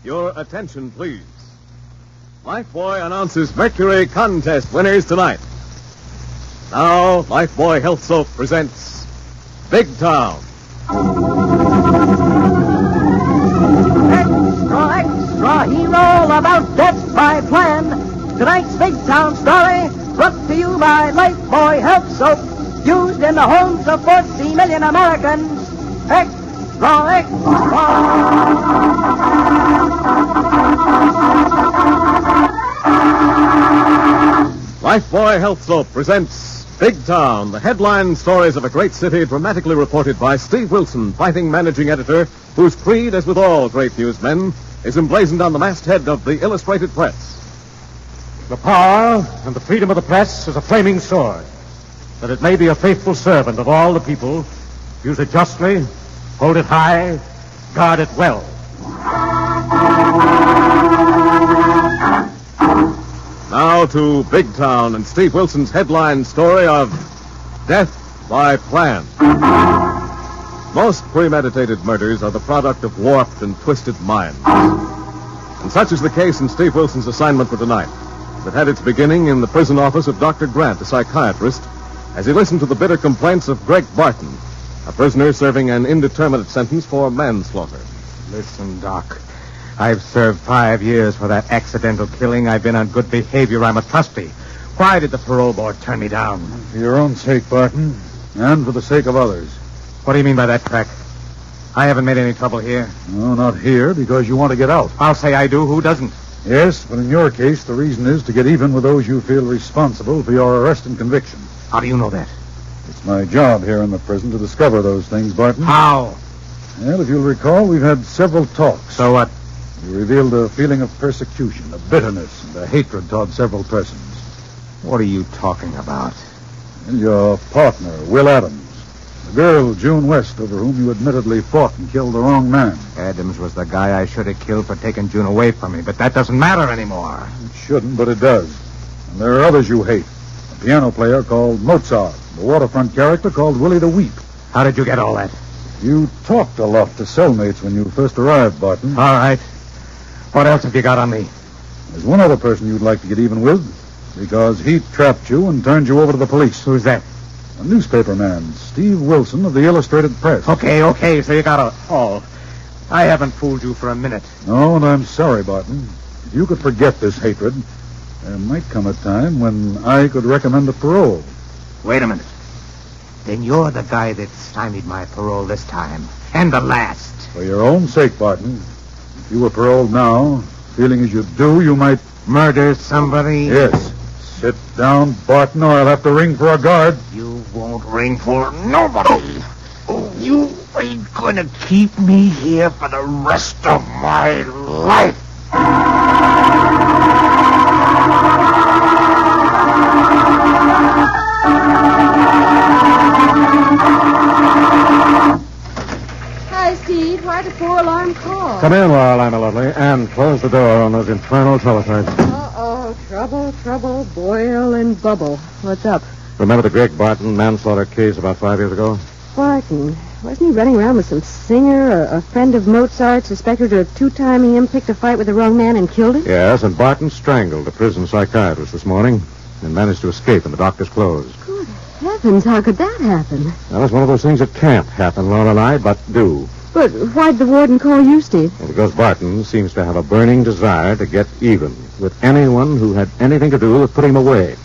Your attention, please. Lifebuoy announces Mercury Contest winners tonight. Now, Lifebuoy Health Soap presents Big Town. Extra, extra, hero about death by plan. Tonight's Big Town story brought to you by Lifebuoy Health Soap, used in the homes of 40 million Americans. Extra, extra. Lifebuoy Health Soap presents Big Town, the headline stories of a great city dramatically reported by Steve Wilson, fighting managing editor, whose creed, as with all great newsmen, is emblazoned on the masthead of the Illustrated Press. The power and the freedom of the press is a flaming sword, that it may be a faithful servant of all the people. Use it justly, hold it high, guard it well. Now to Big Town and Steve Wilson's headline story of Death by Plan. Most premeditated murders are the product of warped and twisted minds. And such is the case in Steve Wilson's assignment for tonight. It had its beginning in the prison office of Dr. Grant, a psychiatrist, as he listened to the bitter complaints of Greg Barton, a prisoner serving an indeterminate sentence for manslaughter. Listen, Doc. I've served 5 years for that accidental killing. I've been on good behavior. I'm a trustee. Why did the parole board turn me down? For your own sake, Barton, and for the sake of others. What do you mean by that, Crack? I haven't made any trouble here. No, not here, because you want to get out. I'll say I do. Who doesn't? Yes, but in your case, the reason is to get even with those you feel responsible for your arrest and conviction. How do you know that? It's my job here in the prison to discover those things, Barton. How? Well, if you'll recall, we've had several talks. So what? You revealed a feeling of persecution, a bitterness, and a hatred toward several persons. What are you talking about? And your partner, Will Adams. The girl, June West, over whom you admittedly fought and killed the wrong man. Adams was the guy I should have killed for taking June away from me, but that doesn't matter anymore. It shouldn't, but it does. And there are others you hate. A piano player called Mozart, the waterfront character called Willie the Weep. How did you get all that? You talked a lot to cellmates when you first arrived, Barton. All right. What else have you got on me? There's one other person you'd like to get even with, because he trapped you and turned you over to the police. Who's that? A newspaper man, Steve Wilson of the Illustrated Press. Okay, so you got a haul. I haven't fooled you for a minute. No, and I'm sorry, Barton. If you could forget this hatred, there might come a time when I could recommend a parole. Wait a minute. Then you're the guy that stymied my parole this time. And the last. For your own sake, Barton. If you were paroled now, feeling as you do, you might... Murder somebody? Yes. Sit down, Barton, or I'll have to ring for a guard. You won't ring for nobody. You ain't gonna keep me here for the rest of my life. Hi, Steve. Why the 4-alarm call? Come in, Laurel, I'm a lovely, and close the door on those infernal teletypes. Uh-oh. Trouble, boil and bubble. What's up? Remember the Greg Barton manslaughter case about 5 years ago? Barton. Wasn't he running around with some singer, a friend of Mozart, suspected of 2-timing him, picked a fight with the wrong man and killed him? Yes, and Barton strangled a prison psychiatrist this morning and managed to escape in the doctor's clothes. Good heavens, how could that happen? Now, that's one of those things that can't happen, Laura and I, but do. But why'd the warden call you, Steve? Well, because Barton seems to have a burning desire to get even with anyone who had anything to do with putting him away.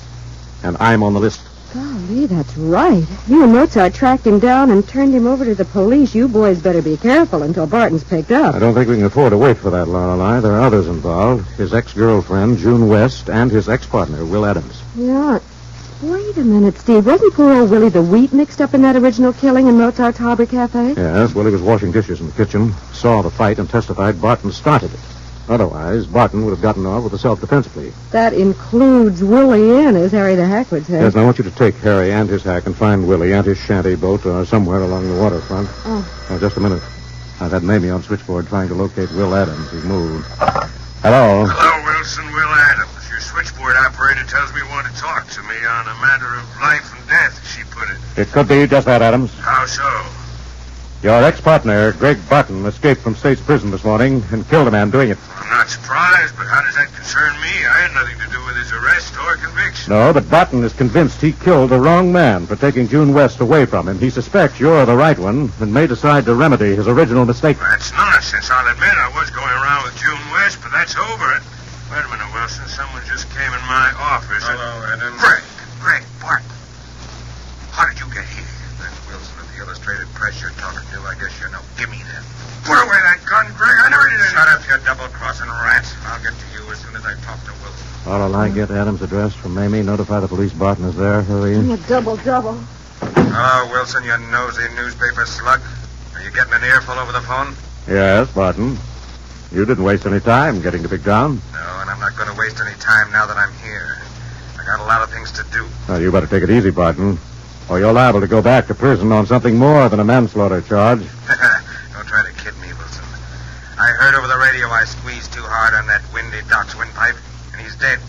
And I'm on the list. Golly, that's right. You and Mozart tracked him down and turned him over to the police. You boys better be careful until Barton's picked up. I don't think we can afford to wait for that, Laura and I. There are others involved. His ex-girlfriend, June West, and his ex-partner, Will Adams. Yeah. Wait a minute, Steve. Wasn't poor old Willie the Weep mixed up in that original killing in Mozart's Harbor Cafe? Yes, Willie was washing dishes in the kitchen, saw the fight, and testified Barton started it. Otherwise, Barton would have gotten off with a self-defense plea. That includes Willie in, as Harry the Hack would say. Yes, now I want you to take Harry and his hack and find Willie and his shanty boat somewhere along the waterfront. Oh. Now, just a minute. I've had Mamie on switchboard trying to locate Will Adams. He's moved. Hello? Hello, Wilson. Will Adams. Your switchboard operator tells me you want to talk to me on a matter of life and death, as she put it. It could be just that, Adams. How so? Your ex-partner, Greg Barton, escaped from State's prison this morning and killed a man doing it. I'm not surprised, but how does that concern me? I had nothing to do with his arrest or conviction. No, but Barton is convinced he killed the wrong man for taking June West away from him. He suspects you're the right one and may decide to remedy his original mistake. That's nonsense. I'll admit I was going around with June West, but that's over. Wait a minute, Wilson. Someone just came in my office. Hello, Adams. Greg Barton. How did you get here? That's Wilson of the Illustrated Press you're talking to. I guess you know. Give me that. Put away that gun, Greg. I never did it. Shut up, you double-crossing rat. I'll get to you as soon as I talk to Wilson. What'll I get Adams' address from Mamie? Notify the police Barton is there. Hurry in. A double. Oh, Wilson, you nosy newspaper slug. Are you getting an earful over the phone? Yes, Barton. You didn't waste any time getting to Big Town. No, and I'm not going to waste any time now that I'm here. I got a lot of things to do. Well, you better take it easy, Barton, or you're liable to go back to prison on something more than a manslaughter charge. Don't try to kid me, Wilson. I heard over the radio I squeezed too hard on that windy Doc's windpipe, and he's dead.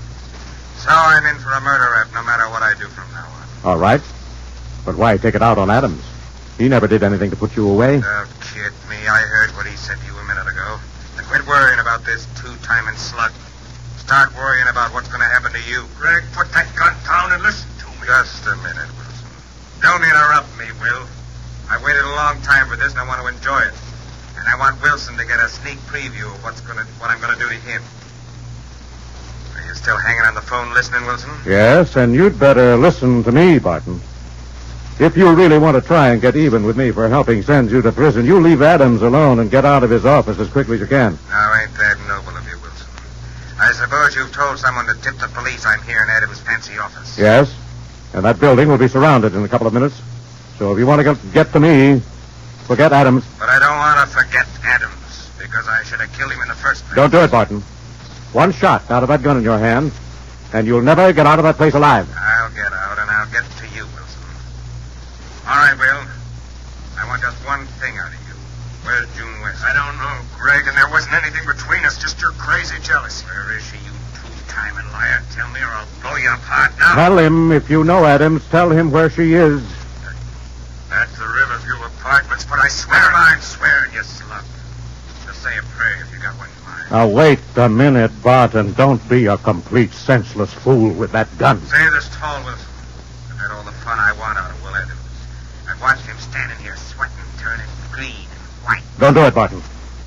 So I'm in for a murder rap no matter what I do from now on. All right. But why take it out on Adams? He never did anything to put you away. Don't kid me. I heard what he said to you a minute ago. Now quit worrying about this two-timing slug. Start worrying about what's going to happen to you. Greg, put that gun down and listen to me. Just a minute, Wilson. Don't interrupt me, Will. I waited a long time for this, and I want to enjoy it. And I want Wilson to get a sneak preview of what I'm going to do to him. Are you still hanging on the phone listening, Wilson? Yes, and you'd better listen to me, Barton. If you really want to try and get even with me for helping send you to prison, you leave Adams alone and get out of his office as quickly as you can. Now, ain't that noble of you, Wilson? I suppose you've told someone to tip the police I'm here in Adams' fancy office. Yes, and that building will be surrounded in a couple of minutes. So if you want to get to me, forget Adams. But I don't want to forget Adams, because I should have killed him in the first place. Don't do it, Barton. One shot out of that gun in your hand, and you'll never get out of that place alive. I'll get out, and I'll get to you, Wilson. All right, Will. I want just one thing out of you. Where's June West? I don't know, Greg, and there wasn't anything between us, just your crazy jealousy. Where is she, you two-timing liar? Tell me or I'll blow you apart now. Tell him, if you know Adams, tell him where she is. That's the Riverview Apartments, but I swear... Never mind swearing, you slug. Just say a prayer if you got one in mind. Now, wait a minute, Barton. Don't be a complete senseless fool with that gun. Say this tall, Wilson. I've had all the fun I want out of Will Adams. I've watched him standing here sweating, turning green and white. Don't do it, Barton.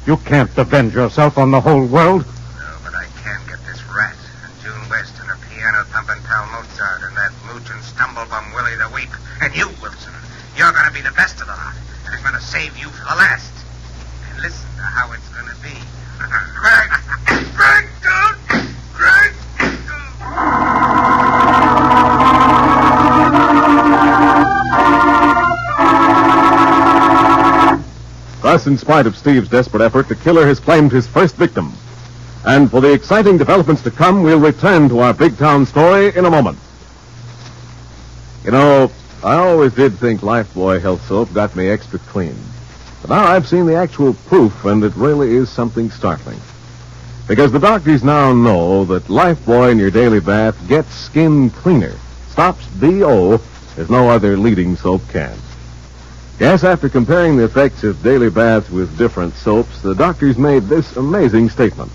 You can't avenge yourself on the whole world. No, but I can get this rat and June West and her piano-thumping pal Mozart and that moochin' stumblebum Willie the Weep. And you, Wilson, you're going to be the best of the lot. And I'm going to save you for the last. And listen to how it's going to be. Greg! Greg, don't! Greg! Thus, in spite of Steve's desperate effort, the killer has claimed his first victim. And for the exciting developments to come, we'll return to our Big Town story in a moment. You know, I always did think Lifebuoy Health Soap got me extra clean. But now I've seen the actual proof, and it really is something startling. Because the doctors now know that Lifebuoy in your daily bath gets skin cleaner, stops BO as no other leading soap can. Yes, after comparing the effects of daily baths with different soaps, the doctors made this amazing statement.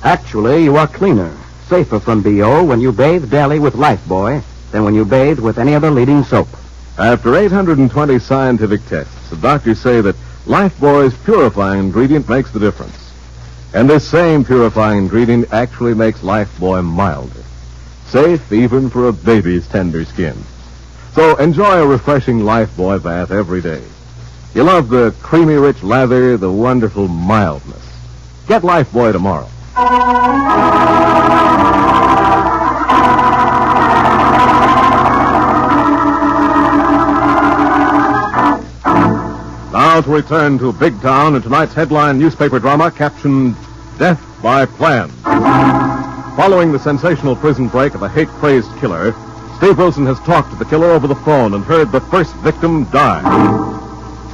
Actually, you are cleaner, safer from BO when you bathe daily with Lifebuoy than when you bathe with any other leading soap. After 820 scientific tests, the doctors say that Lifebuoy's purifying ingredient makes the difference. And this same purifying ingredient actually makes Lifebuoy milder, safe even for a baby's tender skin. So enjoy a refreshing Lifebuoy bath every day. You love the creamy rich lather, the wonderful mildness. Get Lifebuoy tomorrow. Now to return to Big Town and tonight's headline newspaper drama captioned Death by Plan. Following the sensational prison break of a hate-crazed killer, Steve Wilson has talked to the killer over the phone and heard the first victim die.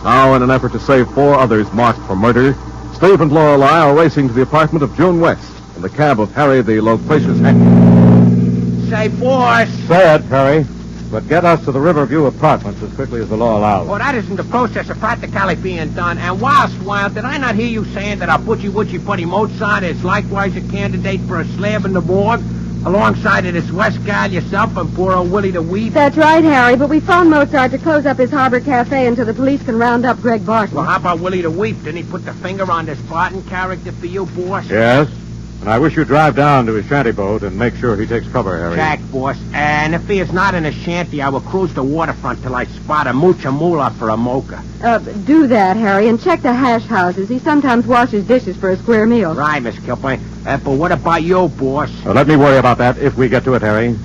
Now, in an effort to save 4 others marked for murder, Steve and Lorelei are racing to the apartment of June West in the cab of Harry, the loquacious hack. Say, boss. Say it, Harry. but get us to the Riverview Apartments as quickly as the law allows. Well, that isn't the process of practically being done. And while, did I not hear you saying that our butchy buddy Mozart is likewise a candidate for a slab in the morgue, alongside of this West gal, yourself, and poor old Willie the Weep? That's right, Harry, but we phoned Mozart to close up his Harbor Cafe until the police can round up Greg Barton. Well, how about Willie the Weep? Didn't he put the finger on this Barton character for you, boss? Yes, and I wish you'd drive down to his shanty boat and make sure he takes cover, Harry. Jack, boss. And if he is not in a shanty, I will cruise the waterfront till I spot a mucha mula for a mocha. Do that, Harry, and check the hash houses. He sometimes washes dishes for a square meal. Right, Miss Kilpain. But what about you, boss? Well, let me worry about that if we get to it, Harry.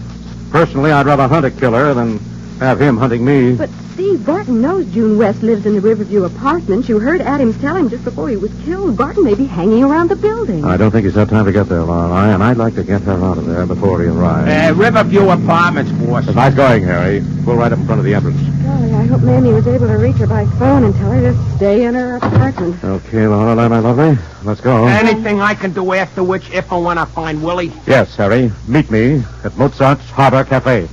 Personally, I'd rather hunt a killer than have him hunting me. But Steve, Barton knows June West lives in the Riverview Apartments. You heard Adams tell him just before he was killed. Barton may be hanging around the building. I don't think he's had time to get there, Lorelei, and I'd like to get her out of there before he arrives. Riverview Apartments, boss. Nice going, Harry. We'll right up in front of the entrance. Golly, I hope Mamie was able to reach her by phone and tell her to stay in her apartment. Okay, Lorelei, my lovely. Let's go. Anything I can do after which, if and when I find Willie? Yes, Harry. Meet me at Mozart's Harbor Cafe.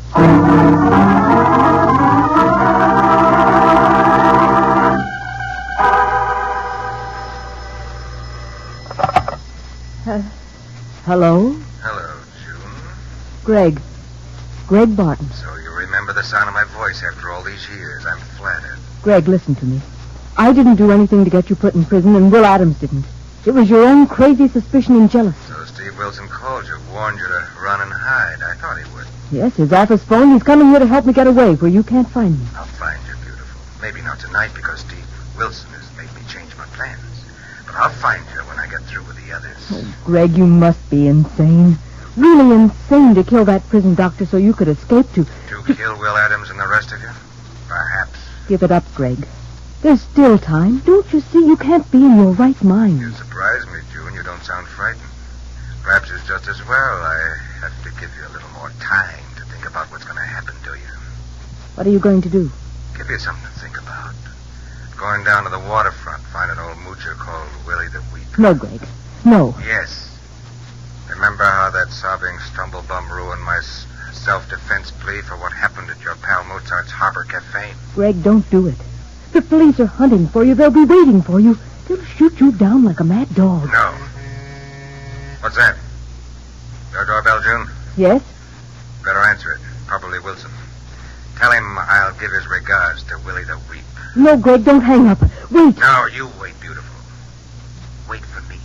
Hello? Hello, June. Greg Barton. So you remember the sound of my voice after all these years. I'm flattered. Greg, listen to me. I didn't do anything to get you put in prison, and Will Adams didn't. It was your own crazy suspicion and jealousy. So Steve Wilson called you, warned you to run and hide. I thought he would. Yes, his office phone. He's coming here to help me get away where you can't find me. I'll find you, beautiful. Maybe not tonight because Steve Wilson has made me change my plans. But I'll find you when I get through with the others. Oh, Greg, you must be insane. Really insane to kill that prison doctor so you could escape to... To kill Will Adams and the rest of you? Perhaps. Give it up, Greg. There's still time. Don't you see you can't be in your right mind? You surprise me, June. You don't sound frightened. Perhaps it's just as well I have to give you a little more time to think about what's going to happen to you. What are you going to do? Give you something to think about. Going down to the waterfront, find an old moocher called Willie the Weep. No, Greg. No. Yes. Remember how that sobbing stumblebum ruined my self-defense plea for what happened at your pal Mozart's Harbor Cafe? Greg, don't do it. The police are hunting for you. They'll be waiting for you. They'll shoot you down like a mad dog. No. What's that? Your doorbell, June? Yes? Better answer it. Probably Wilson. Tell him I'll give his regards to Willie the Weep. No, Greg, don't hang up. Wait. No, you wait, beautiful. Wait for me.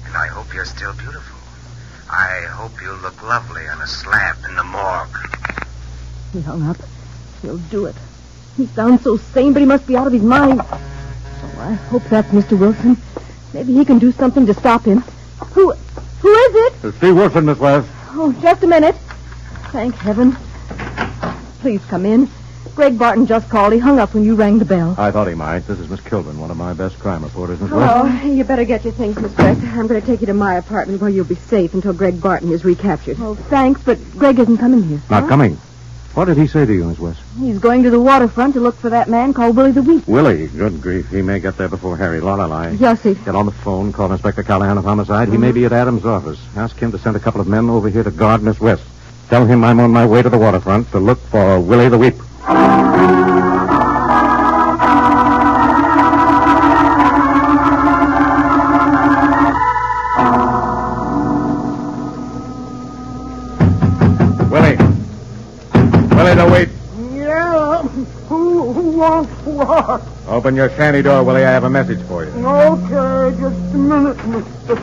And I hope you're still beautiful. I hope you look lovely on a slab in the morgue. He hung up. He'll do it. He sounds so sane, but he must be out of his mind. Oh, I hope that's Mr. Wilson. Maybe he can do something to stop him. Who is it? It's Steve Wilson, Miss West. Oh, just a minute. Thank heaven. Please come in. Greg Barton just called. He hung up when you rang the bell. I thought he might. This is Miss Kilburn, one of my best crime reporters, Miss West. Oh, you better get your things, Miss West. I'm going to take you to my apartment where you'll be safe until Greg Barton is recaptured. Oh, thanks, but Greg isn't coming here. Not coming. What did he say to you, Miss West? He's going to the waterfront to look for that man called Willie the Weep. Willie. Good grief. He may get there before Harry. Lorelei. Yes, he... Get on the phone, call Inspector Callahan of Homicide. He may be at Adams' office. Ask him to send a couple of men over here to guard Miss West. Tell him I'm on my way to the waterfront to look for Willie the Weep. Willie the Weep. Yeah? Who wants what? Open your shanty door, Willie. I have a message for you. Okay, just a minute, mister.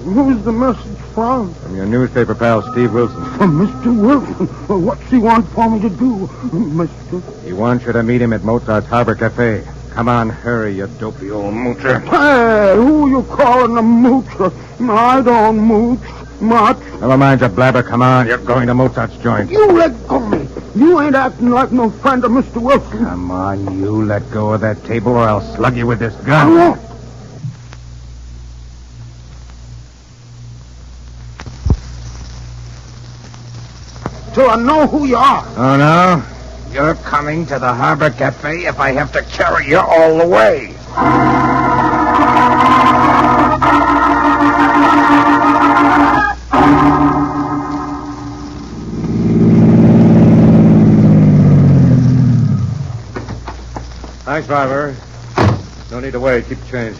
Who's the message from? From your newspaper pal, Steve Wilson. From Mr. Wilson. What's he want for me to do, mister? He wants you to meet him at Mozart's Harbor Cafe. Come on, hurry, you dopey old moocher. Hey, who you calling a moocher? I don't mooch much. Never mind your blabber. Come on, you're going to Mozart's joint. You let go of me. You ain't acting like no friend of Mr. Wilson. Come on, you let go of that table or I'll slug you with this I gun. won't. Till I know who you are. Oh, no? You're coming to the Harbor Cafe if I have to carry you all the way. Thanks, driver. No need to wait. Keep the change.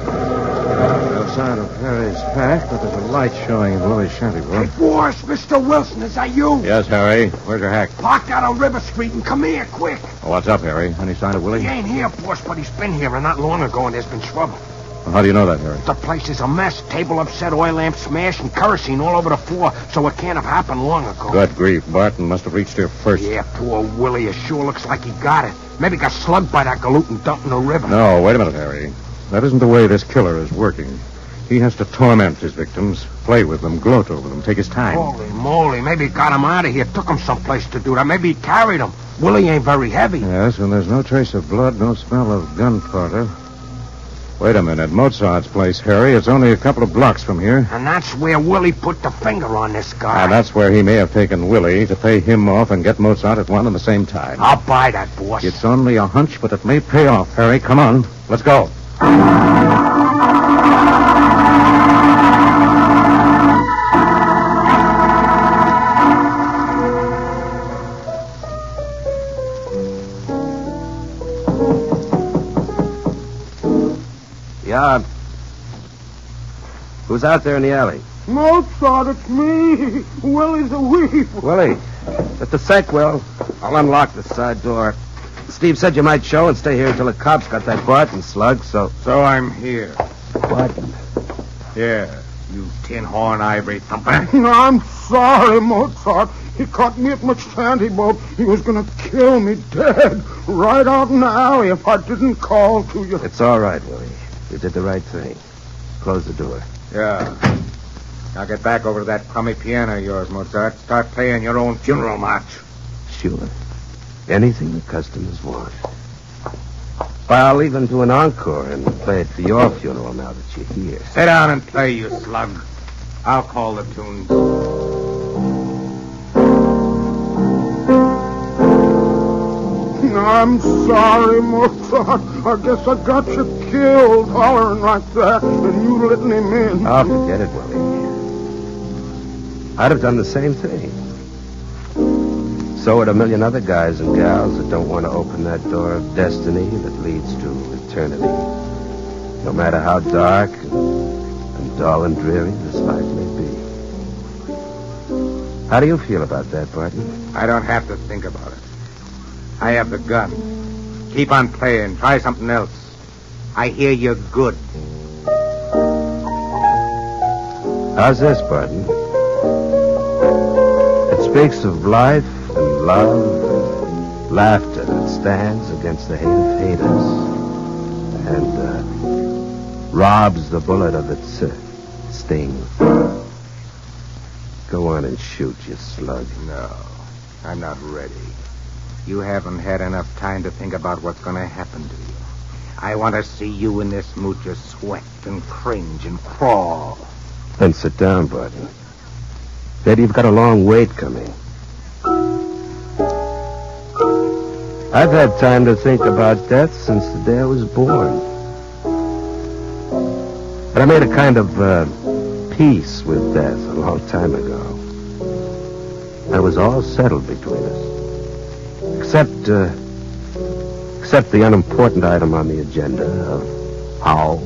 No sign of Harry's pack, but there's a light showing in Willie's shanty, boy. Boss, Mr. Wilson, is that you? Yes, Harry. Where's your hack? Parked out on River Street and come here, quick. Well, what's up, Harry? Any sign of Willie? He ain't here, boss, but he's been here and not long ago, and there's been trouble. Well, how do you know that, Harry? The place is a mess. Table upset, oil lamp smashed, and kerosene all over the floor, so it can't have happened long ago. Good grief. Barton must have reached here first. Yeah, poor Willie. It sure looks like he got it. Maybe got slugged by that galoot and dumped in the river. No, wait a minute, Harry. That isn't the way this killer is working. He has to torment his victims, play with them, gloat over them, take his time. Holy moly. Maybe he got him out of here, took him someplace to do that. Maybe he carried him. Willie ain't very heavy. Yes, and there's no trace of blood, no smell of gunpowder. Wait a minute. Mozart's place, Harry. It's only a couple of blocks from here. And that's where Willie put the finger on this guy. And that's where he may have taken Willie to pay him off and get Mozart at one and the same time. I'll buy that, boss. It's only a hunch, but it may pay off, Harry. Come on. Let's go. Yeah. Who's out there in the alley? Mozart, it's me. Willie's a weep. Willie. Just a sec, Will. I'll unlock the side door. Steve said you might show and stay here until the cops got that Barton slug, so... So I'm here. Barton. Yeah, you tin horn ivory thumper. I'm sorry, Mozart. He caught me at my shanty boat. He was going to kill me dead right out in the alley if I didn't call to you. It's all right, Willie. You did the right thing. Close the door. Yeah. Now get back over to that crummy piano of yours, Mozart. Start playing your own funeral march. Sure. Anything the customers want. Well, I'll even do an encore and play it for your funeral now that you're here. Sit down and play, you slug. I'll call the tunes. I'm sorry, Mozart. I guess I got you killed hollering like that, and you letting him in. Oh, forget it, Willie. I'd have done the same thing. So would a million other guys and gals that don't want to open that door of destiny that leads to eternity. No matter how dark and dull and dreary this life may be. How do you feel about that, Barton? I don't have to think about it. I have the gun. Keep on playing. Try something else. I hear you're good. How's this, Barton? It speaks of life and love and laughter that stands against the hate of haters and robs the bullet of its sting. Go on and shoot, you slug. No, I'm not ready. You haven't had enough time to think about what's going to happen to you. I want to see you in this moocher sweat and cringe and crawl. Then sit down, Barton. Maybe you've got a long wait coming. I've had time to think about death since the day I was born. But I made a kind of peace with death a long time ago. It was all settled between us. Except the unimportant item on the agenda of how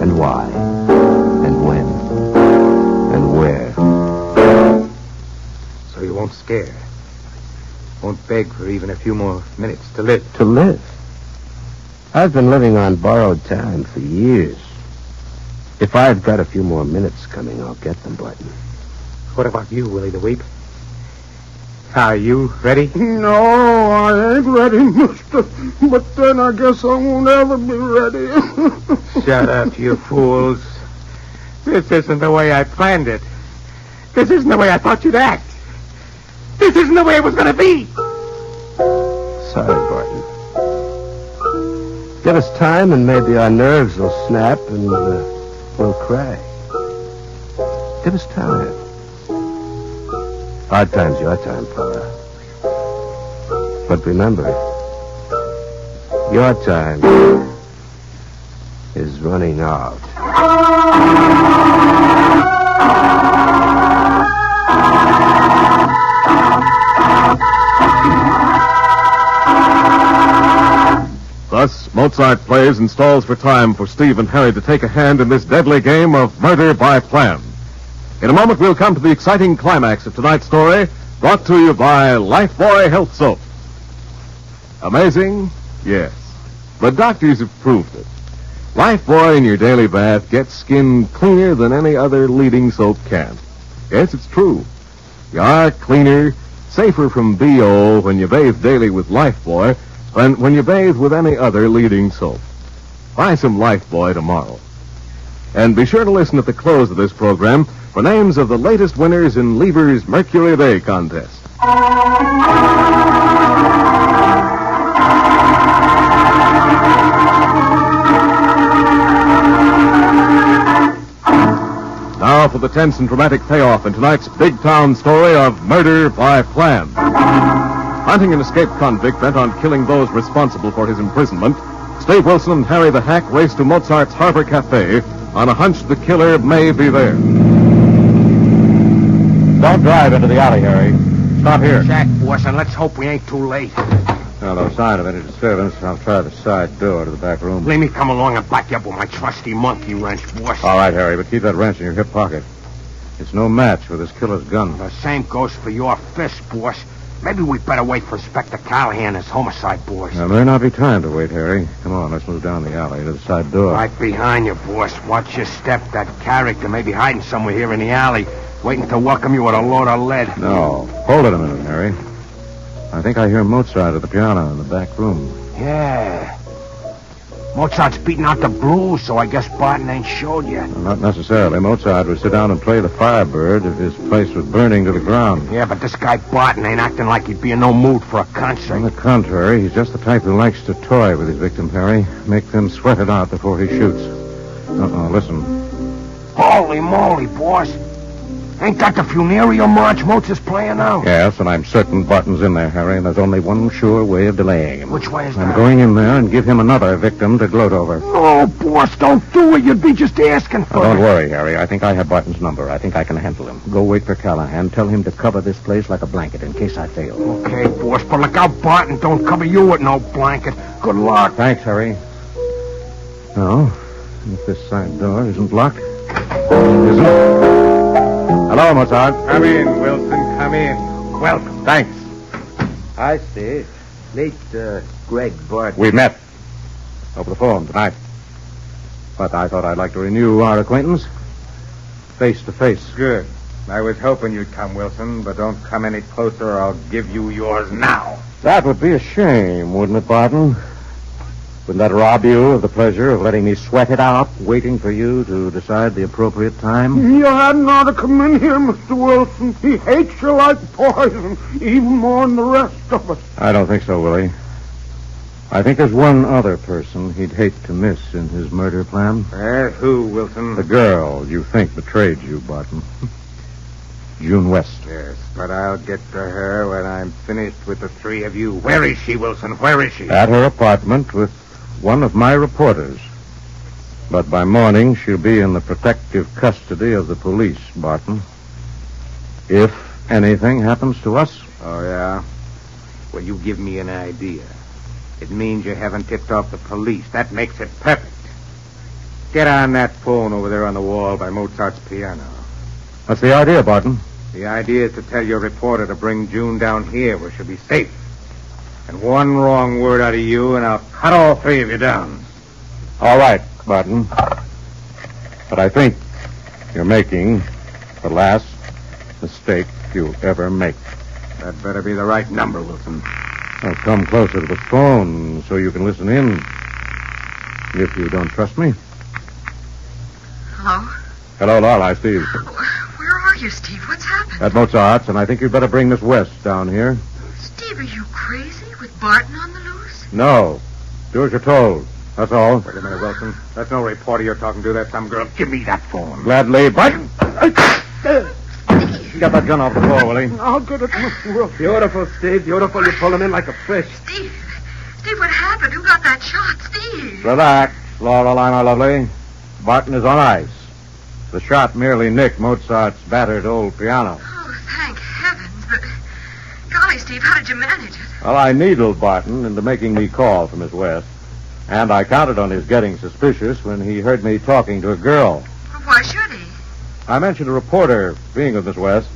and why and when and where. So you won't scare. Won't beg for even a few more minutes to live. To live? I've been living on borrowed time for years. If I've got a few more minutes coming, I'll get them, Barton. What about you, Willie the Weep? Are you ready? No, I ain't ready, mister. But then I guess I won't ever be ready. Shut up, you fools. This isn't the way I planned it. This isn't the way I thought you'd act. This isn't the way it was going to be. Sorry, Barton. Give us time and maybe our nerves will snap and we'll cry. Give us time. Hard time's your time, fella. But remember, your time is running out. Mozart plays and stalls for time for Steve and Harry to take a hand in this deadly game of murder by plan. In a moment, we'll come to the exciting climax of tonight's story, brought to you by Lifebuoy Health Soap. Amazing? Yes. But doctors have proved it. Lifebuoy in your daily bath gets skin cleaner than any other leading soap can. Yes, it's true. You are cleaner, safer from BO when you bathe daily with Lifebuoy than when you bathe with any other leading soap. Buy some Lifebuoy tomorrow. And be sure to listen at the close of this program for names of the latest winners in Lever's Mercury Day contest. Now for the tense and dramatic payoff in tonight's big town story of murder by plan. Hunting an escaped convict bent on killing those responsible for his imprisonment, Steve Wilson and Harry the Hack race to Mozart's Harbor Cafe on a hunch the killer may be there. Don't drive into the alley, Harry. Stop here. Jack, boss, and let's hope we ain't too late. No sign of any disturbance. I'll try the side door to the back room. Let me come along and back you up with my trusty monkey wrench, boss. All right, Harry, but keep that wrench in your hip pocket. It's no match for this killer's gun. The same goes for your fist, boss. Maybe we better wait for Inspector Callahan and his homicide boys. There may not be time to wait, Harry. Come on, let's move down the alley to the side door. Right behind you, boss. Watch your step. That character may be hiding somewhere here in the alley, waiting to welcome you with a load of lead. No. Hold it a minute, Harry. I think I hear Mozart at the piano in the back room. Yeah. Mozart's beating out the blues, so I guess Barton ain't showed yet. Well, not necessarily. Mozart would sit down and play the Firebird if his place was burning to the ground. Yeah, but this guy Barton ain't acting like he'd be in no mood for a concert. On the contrary, he's just the type who likes to toy with his victim, Harry. Make them sweat it out before he shoots. Listen. Holy moly, boss. Ain't that the funereal march Mozart's playing now? Yes, and I'm certain Barton's in there, Harry, and there's only one sure way of delaying him. Which way is I'm that? going in there and give him another victim to gloat over. No, boss, don't do it. You'd be just asking for Don't it. worry, Harry. I think I have Barton's number. I think I can handle him. Go wait for Callahan. Tell him to cover this place like a blanket in case I fail. Okay, boss, but look out Barton don't cover you with no blanket. Good luck. Thanks, Harry. No, if this side door isn't locked. Isn't. Hello, Mozart. Come in, Wilson. Come in. Welcome. Thanks. Hi, Steve. Meet Greg Barton. We met over the phone tonight. But I thought I'd like to renew our acquaintance face to face. Good. I was hoping you'd come, Wilson, but don't come any closer or I'll give you yours now. That would be a shame, wouldn't it, Barton? Wouldn't that rob you of the pleasure of letting me sweat it out, waiting for you to decide the appropriate time? You hadn't ought to come in here, Mr. Wilson. He hates you like poison, even more than the rest of us. I don't think so, Willie. I think there's one other person he'd hate to miss in his murder plan. Who, Wilson? The girl you think betrayed you, Barton. June West. Yes, but I'll get to her when I'm finished with the three of you. Where is she, Wilson? Where is she? At her apartment with one of my reporters. But by morning, she'll be in the protective custody of the police, Barton. If anything happens to us. Oh, yeah? Well, you give me an idea. It means you haven't tipped off the police. That makes it perfect. Get on that phone over there on the wall by Mozart's piano. What's the idea, Barton? The idea is to tell your reporter to bring June down here where she'll be safe. And one wrong word out of you, and I'll cut all three of you down. All right, Barton. But I think you're making the last mistake you'll ever make. That better be the right number, Wilson. Now come closer to the phone so you can listen in. If you don't trust me. Hello? Hello, Lorelei, Steve. Where are you, Steve? What's happened? At Mozart's, and I think you'd better bring Miss West down here. Steve, are you crazy? With Barton on the loose? No. Do as you're told. That's all. Wait a minute, Wilson. That's no reporter you're talking to. That's some girl. Give me that phone. Gladly, Barton. Get that gun off the floor, Willie. I'll get it, Mr. Wilson. Beautiful, Steve. Beautiful. You pull him in like a fish. Steve, what happened? Who got that shot? Steve. Relax, Lorelei, my lovely. Barton is on ice. The shot merely nicked Mozart's battered old piano. Oh, thank heavens. But, golly, Steve, how did you manage it? Well, I needled Barton into making me call for Miss West. And I counted on his getting suspicious when he heard me talking to a girl. Why should he? I mentioned a reporter being with Miss West.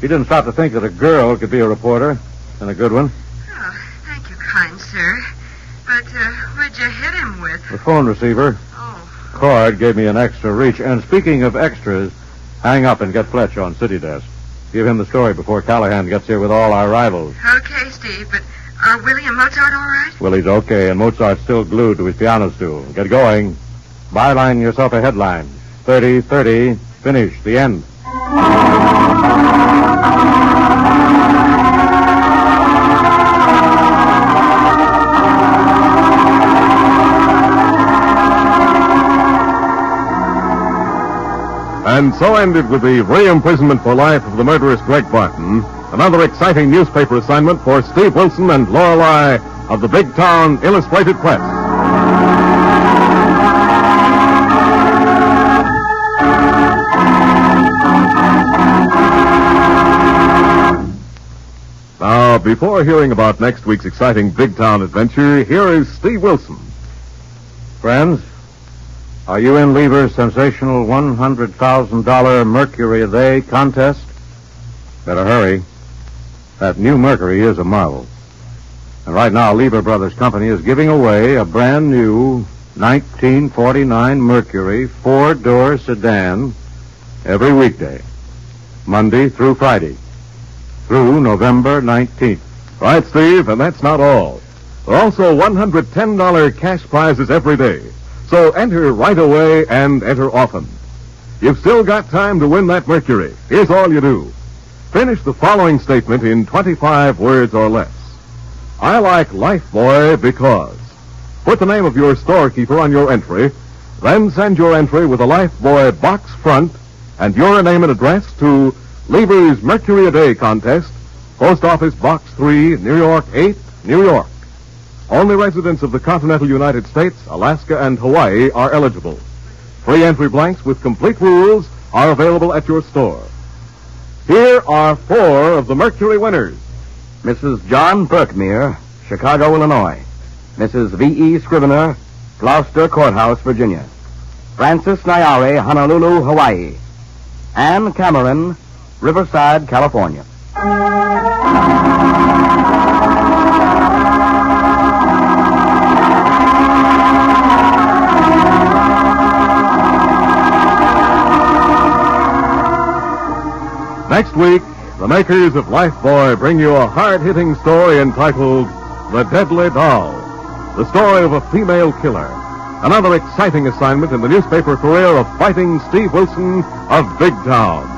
He didn't stop to think that a girl could be a reporter, and a good one. Oh, thank you, kind sir. But what'd you hit him with? The phone receiver. Oh. Cord gave me an extra reach. And speaking of extras, hang up and get Fletch on city desk. Give him the story before Callahan gets here with all our rivals. Okay, Steve, but are Willie and Mozart all right? Willie's okay, and Mozart's still glued to his piano stool. Get going. Byline yourself a headline. 30-30, finish, the end. And so ended with the re-imprisonment for life of the murderous Greg Barton, another exciting newspaper assignment for Steve Wilson and Lorelei of the Big Town Illustrated Press. Now, before hearing about next week's exciting Big Town adventure, here is Steve Wilson. Friends, are you in Lever's sensational $100,000 Mercury a Day contest? Better hurry. That new Mercury is a marvel. And right now, Lever Brothers Company is giving away a brand new 1949 Mercury four-door sedan every weekday, Monday through Friday, through November 19th. Right, Steve, and that's not all. There are also $110 cash prizes every day. So enter right away and enter often. You've still got time to win that Mercury. Here's all you do. Finish the following statement in 25 words or less. I like Lifebuoy because. Put the name of your storekeeper on your entry, then send your entry with a Lifebuoy box front and your name and address to Lever's Mercury a Day contest, Post Office Box 3, New York 8, New York. Only residents of the continental United States, Alaska, and Hawaii are eligible. Free entry blanks with complete rules are available at your store. Here are 4 of the Mercury winners. Mrs. John Berkmere, Chicago, Illinois. Mrs. V.E. Scrivener, Gloucester Courthouse, Virginia. Francis Nyare, Honolulu, Hawaii. Ann Cameron, Riverside, California. Next week, the makers of Lifebuoy bring you a hard-hitting story entitled The Deadly Doll, the story of a female killer. Another exciting assignment in the newspaper career of fighting Steve Wilson of Big Town.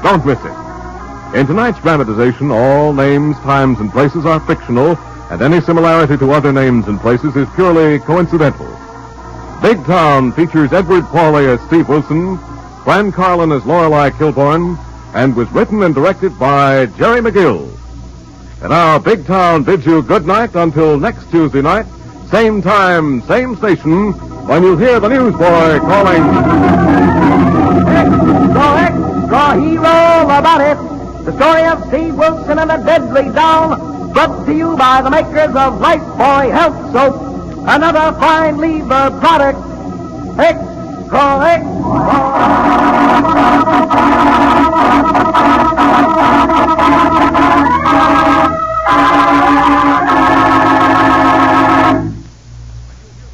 Don't miss it. In tonight's dramatization, all names, times, and places are fictional, and any similarity to other names and places is purely coincidental. Big Town features Edward Pauly as Steve Wilson, Glenn Carlin as Lorelei Kilborn, and was written and directed by Jerry McGill. And now Big Town bids you good night until next Tuesday night, same time, same station, when you hear the newsboy calling... Extra hero about it. The story of Steve Wilson and the Deadly Doll, brought to you by the makers of Lifebuoy Health Soap, another fine Lever product. Extra.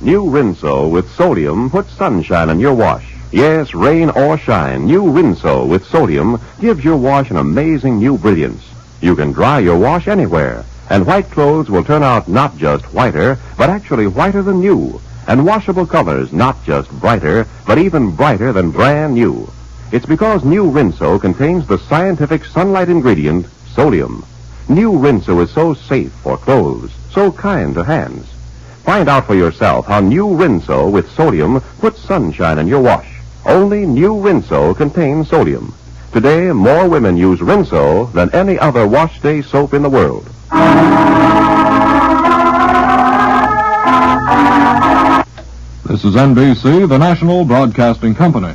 New Rinso with sodium puts sunshine in your wash. Yes, rain or shine, new Rinso with sodium gives your wash an amazing new brilliance. You can dry your wash anywhere, and white clothes will turn out not just whiter, but actually whiter than new. And washable colors not just brighter, but even brighter than brand new. It's because new Rinso contains the scientific sunlight ingredient, sodium. New Rinso is so safe for clothes, so kind to hands. Find out for yourself how new Rinso with sodium puts sunshine in your wash. Only new Rinso contains sodium. Today, more women use Rinso than any other wash day soap in the world. This is NBC, the national broadcasting company.